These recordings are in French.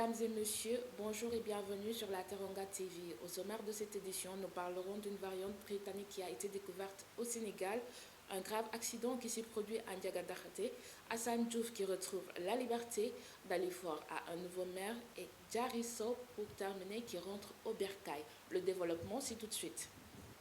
Mesdames et messieurs, bonjour et bienvenue sur la Teranga TV. Au sommaire de cette édition, nous parlerons d'une variante britannique qui a été découverte au Sénégal, un grave accident qui s'est produit à Ndiagadakhaté, Hassan Diouf qui retrouve la liberté, Dalifort a un nouveau maire et Diary Sow pour terminer qui rentre au Bercail. Le développement, c'est tout de suite.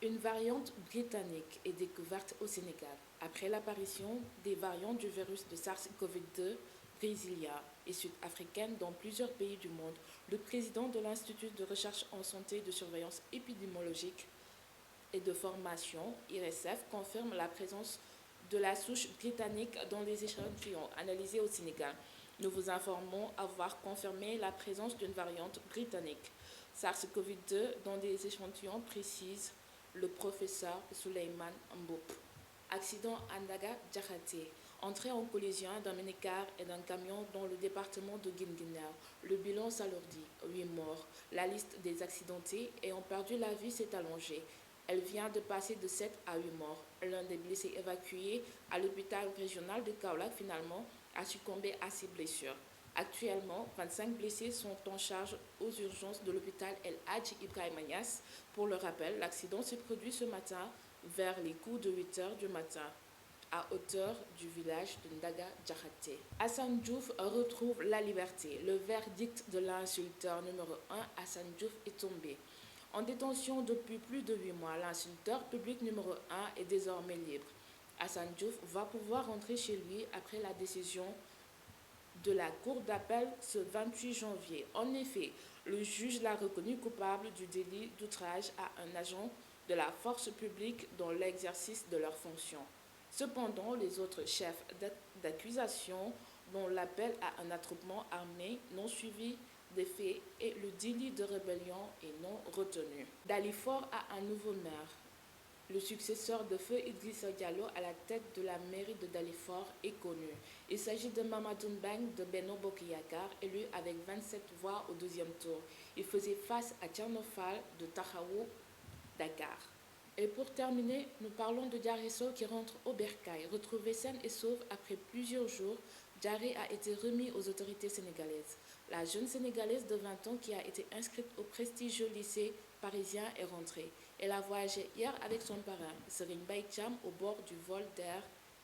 Une variante britannique est découverte au Sénégal après l'apparition des variantes du virus de SARS-CoV-2 brésilienne et sud-africaine dans plusieurs pays du monde. Le président de l'Institut de recherche en santé et de surveillance épidémiologique et de formation, IRSF, confirme la présence de la souche britannique dans les échantillons analysés au Sénégal. Nous vous informons avoir confirmé la présence d'une variante britannique SARS-CoV-2 dans des échantillons, précise le professeur Souleymane Mboup. Accident à Ndiagadakhaté. Entrée en collision d'un minicar et d'un camion dans le département de Guinguinéo. Le bilan s'alourdit, 8 morts. La liste des accidentés ayant perdu la vie s'est allongée. Elle vient de passer de 7 à 8 morts. L'un des blessés évacué à l'hôpital régional de Kaolack finalement a succombé à ses blessures. Actuellement, 25 blessés sont en charge aux urgences de l'hôpital El Hadji Ibrahima Niasse. Pour le rappel, l'accident s'est produit ce matin vers les coups de 8 heures du matin à hauteur du village de Ndiagadakhaté. Hassan Diouf retrouve la liberté. Le verdict de l'insulteur numéro 1, Hassan Diouf, est tombé. En détention depuis plus de 8 mois, l'insulteur public numéro 1 est désormais libre. Hassan Diouf va pouvoir rentrer chez lui après la décision de la Cour d'appel ce 28 janvier. En effet, le juge l'a reconnu coupable du délit d'outrage à un agent de la force publique dans l'exercice de leurs fonctions. Cependant, les autres chefs d'accusation, dont l'appel à un attroupement armé non suivi des faits et le délit de rébellion est non retenu. Dalifort a un nouveau maire. Le successeur de feu Idrissa Diallo à la tête de la mairie de Dalifort est connu. Il s'agit de Mamadou Mbeng de Benno Bokk Yakaar, élu avec 27 voix au deuxième tour. Il faisait face à Thierno Fall de Taxawu Dakar. Et pour terminer, nous parlons de Diary Sow qui rentre au Bercail. Retrouvée saine et sauve après plusieurs jours, Diary a été remis aux autorités sénégalaises. La jeune Sénégalaise de 20 ans qui a été inscrite au prestigieux lycée parisien est rentrée. Elle a voyagé hier avec son parrain, Serigne Mbaye Thiam, au bord du vol d'Air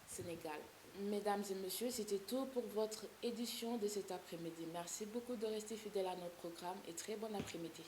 Sénégal. Mesdames et messieurs, c'était tout pour votre édition de cet après-midi. Merci beaucoup de rester fidèles à notre programme et très bon après-midi.